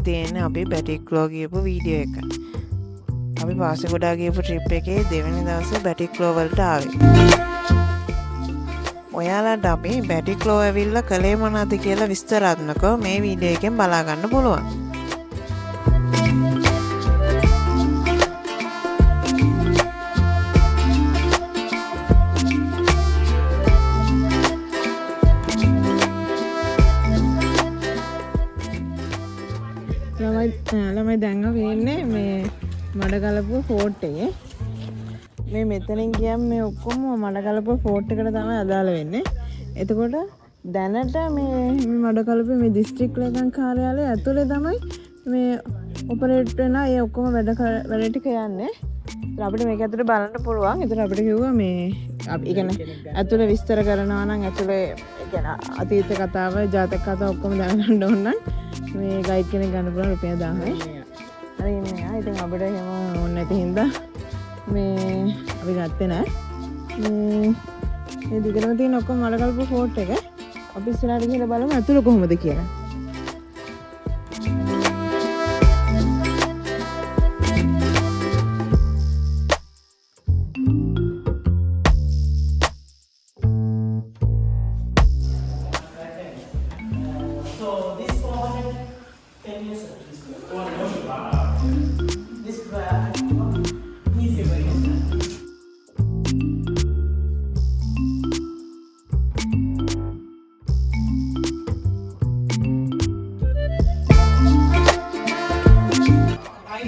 තියෙන්නේ අපි බැටික්ලෝ ගියපු වීඩියෝ එක. අපි පාසෙගොඩා ගියපු ට්‍රිප් එකේ දෙවෙනි දවසේ බැටික්ලෝ වලට ආවේ. ඔයාලට අපි බැටික්ලෝ ඇවිල්ලා කලේ මොනවද කියලා විස්තරාත්මකව මේ වීඩියෝ එකෙන් බලා ගන්න පුළුවන්. ළමයි දැන් අපි ඉන්නේ මේ මඩකලපුව ෆෝට් එකේ. මේ මෙතනින් ගියම් මේ ඔක්කොම මඩකලපුව ෆෝට් එකට තමයි අදාළ වෙන්නේ. එතකොට දැනට මේ මඩකලපුව මේ දිස්ත්‍රික් ලේකම් කාර්යාලය ඇතුලේ තමයි මේ ඔපරේට් වෙන ඒ ඔක්කොම වැඩ ටික යන්නේ. අපිට මේක ඇතුලේ බලන්න පුළුවන්. ඒතර අපිට කිව්වා මේ අපි කියන්නේ ඇතුලේ විස්තර කරනවා නම් ඇතුලේ කියන්නේ අතීත කතාව, ජාතක කතාව ඔක්කොම දැනගන්න ඕන නම් මේ ගයිඩ් කෙනෙක් ගන්න පුළුවන් රුපියල් 1000යි. හරි ඉන්නේ. ඉතින් අපිට එහෙම ඕනේ නැති හින්දා මේ අපි ගත්තේ නෑ. මේ දිගටම තියෙන ඔක්කොම මඩකලපුව ෆෝට් එක අපි ඉස්සරහට ගිහලා බලමු ඇතුළ කොහොමද කියලා.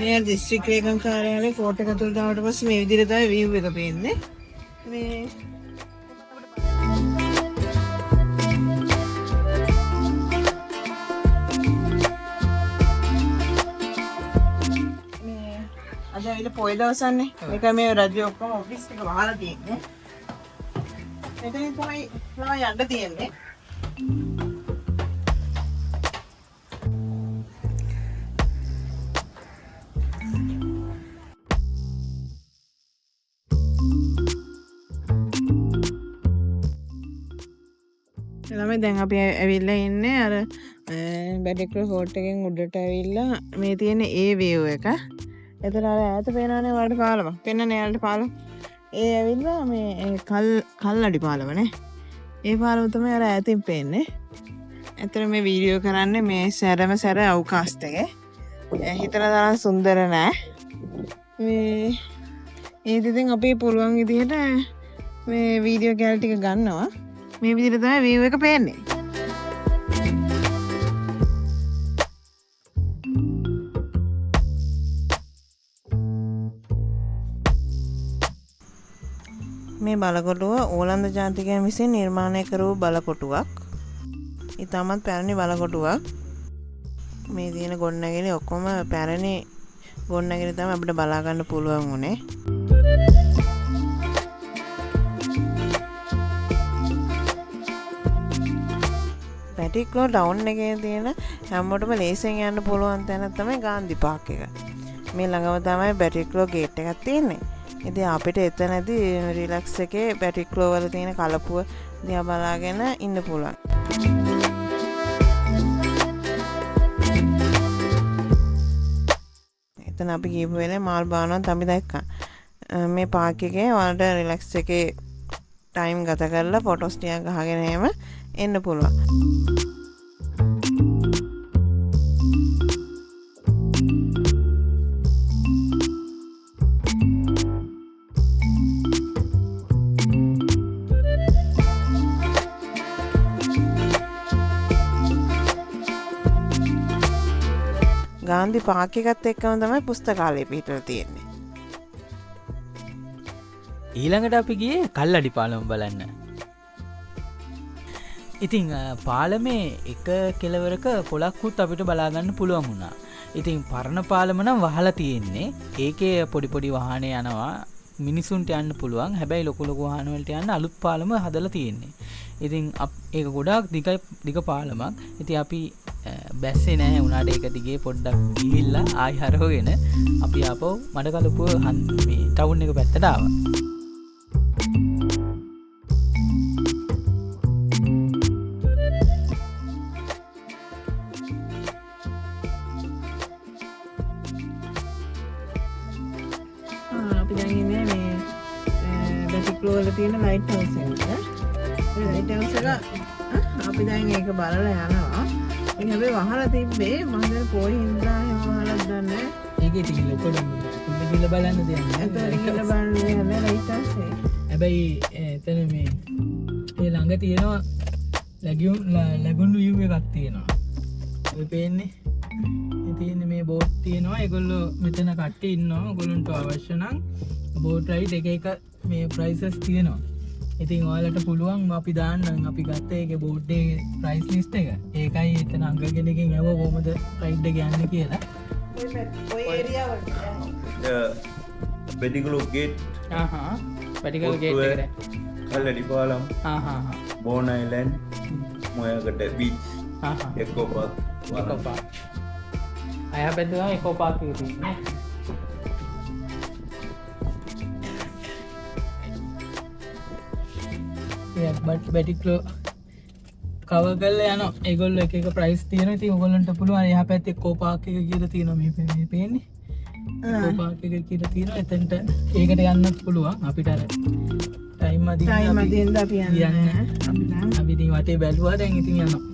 මේ දිස්ත්‍රික් ලේකම් කාර්යාලයේ ෆෝට් එක තුලට ආවට පස්සේ මේ විදිහට තමයි view එක පේන්නේ. මේ අද ඇවිල්ලා පොය දවසන්නේ. මේක මේ රජය ඔක්කොම ඔෆිස් එක වහලා තියෙන්නේ. මෙතනින් තමයි යන්න තියෙන්නේ. ළමයි දැන් අපි ඇවිල්ලා ඉන්නේ අර බැටික්ලෝ ෆෝට් එකෙන් උඩට ඇවිල්ලා මේ තියෙන ඒ view එක. එතන අර ඈත පේනවනේ වලට පාලම. පෙන්නනේ යාලට පාලම. ඒ ඇවිල්ලා මේ කල්ලඩි පාලමනේ. ඒ පාලම තමයි අර ඈතින් පේන්නේ. ඇත්තට මේ වීඩියෝ කරන්නේ මේ සැරම සැර අවකාශ එකේ. හිතන තරම් සුන්දර නෑ. මේ ඉතින් අපි පුළුවන් විදිහට මේ වීඩියෝ කැල් ටික ගන්නවා. මේ විදිහට තමයි view එක පේන්නේ. මේ බලකොටුව ඕලන්ද ජාතිකයන් විසින් නිර්මාණය කරපු බලකොටුවක්. ඉතාමත් පැරණි බලකොටුවක්. මේ තියෙන ගොඩනැගිලි ඔක්කොම පැරණි ගොඩනැගිලි තමයි අපිට බලා ගන්න පුළුවන් උනේ. බැටික්ලෝ ටවුන් එකේ තියෙන හැමෝටම ලේසියෙන් යන්න පුළුවන් තැන තමයි ගාන්ධි පාක් එක. මේ ළඟම තමයි බැටික්ලෝ ගේට් එකක් තියෙන්නේ. ඉතින් අපිට එතනදී රිලැක්ස් එකේ බැටික්ලෝ වල තියෙන කලපුව දිහා බලාගෙන ඉන්න පුළුවන්. එතන අපි ගිහපු වෙලේ මාල් බානවත් අපි දැක්කා. මේ පාක් එකේ ඔයාලට රිලැක්ස් එකේ ටයිම් ගත කරලා ෆොටෝස් ටිකක් ගහගෙන එහෙම එන්න පුළුවන්. ගාන්ධි පාක් එකත් එක්කම තමයි පුස්තකාලය පිටලා තියෙන්නේ. ඊළඟට අපි ගියේ කල්ලඩි පාලම බලන්න. ඉතින් පාලමේ එක කෙලවරක පොලක්කුත් අපිට බලාගන්න පුළුවන් වුණා. ඉතින් පරණ පාලම නම් වහලා තියෙන්නේ. ඒකේ පොඩි පොඩි වාහනේ යනවා. මිනිසුන්ට යන්න පුළුවන්. හැබැයි ලොකු ලොකු වාහන වලට යන්න අලුත් පාලම හදලා තියෙන්නේ. ඉතින් ඒක ගොඩාක් දිග පාලමක්. ඉතින් අපි බැස්සේ නැහැ උනාට ඒක දිගේ පොඩ්ඩක් ගිහිල්ලා ආයි හරවගෙන අපි ආපහු මඩකලපුව මේ ටවුන් එක පැත්තට ආවා. දැන් ඉන්නේ මේ බැටික්ලෝ වල තියෙන ලයිට් හවුස් එකට. ඒ ලයිට් හවුස් එක අපි දැන් ඒක බලලා යනවා. ඉතින් අපි වහලා තිබ්බේ මම දැන් පොයි හින්දා එහෙම වහලා දන්නේ. ඒකේ තියෙන ලොකඩ ගිල බලන්න දෙයක් නෑ. ඒතකොට කියලා බලන්නේ නැහැ ලයිට් හවුස් එක. හැබැයි එතන මේ ඒ ළඟ තියෙනවා ලැගුණු view එකක් තියෙනවා. ඔය පේන්නේ. ඒ තියෙන්නේ මේ බෝට් තියෙනවා. ඒගොල්ලෝ මෙතන කට්ටිය ඉන්නවා. ඔයගොල්ලන්ට අවශ්‍ය නම් බෝට් රයිඩ් එක එක මේ ප්‍රයිසස් තියෙනවා. ඉතින් ඔයාලට පුළුවන් අපි දාන්නම් අපි ගත්ත ඒකේ බෝට් එකේ ප්‍රයිස් ලිස්ට් එක. ඒකයි එතන අංගගෙනකින් ඇව කොහමද රයිඩ් එක යන්නේ කියලා. ඔය ඒරියාව Bediculo Gate, පැටිකල් ගේට් එකට. Kaladipalam, Bon Island, Moyagata Beach, Eco Park. එකෝ පාක්. අය බෙදුවා එකෝ පාක් එකේ තියෙන්නේ. බැටික්ලෝ කවර් කරලා යනවා. ඒගොල්ලෝ එක එක ප්‍රයිස් තියෙනවා. ඉතින් ඔයගොල්ලන්ට පුළුවන් එහා පැත්තේ එකෝ පාක් එක කියලා තියෙනවා මේ පේන්නේ. එකෝ පාක් එක කියලා තියෙනවා. එතනට ඒකට යන්නත් පුළුවන්. අපිට අර ටයිම් අදින්න අපි යන්නේ. අපි ඉතින් වටේ බැලුවා දැන් ඉතින් යනවා.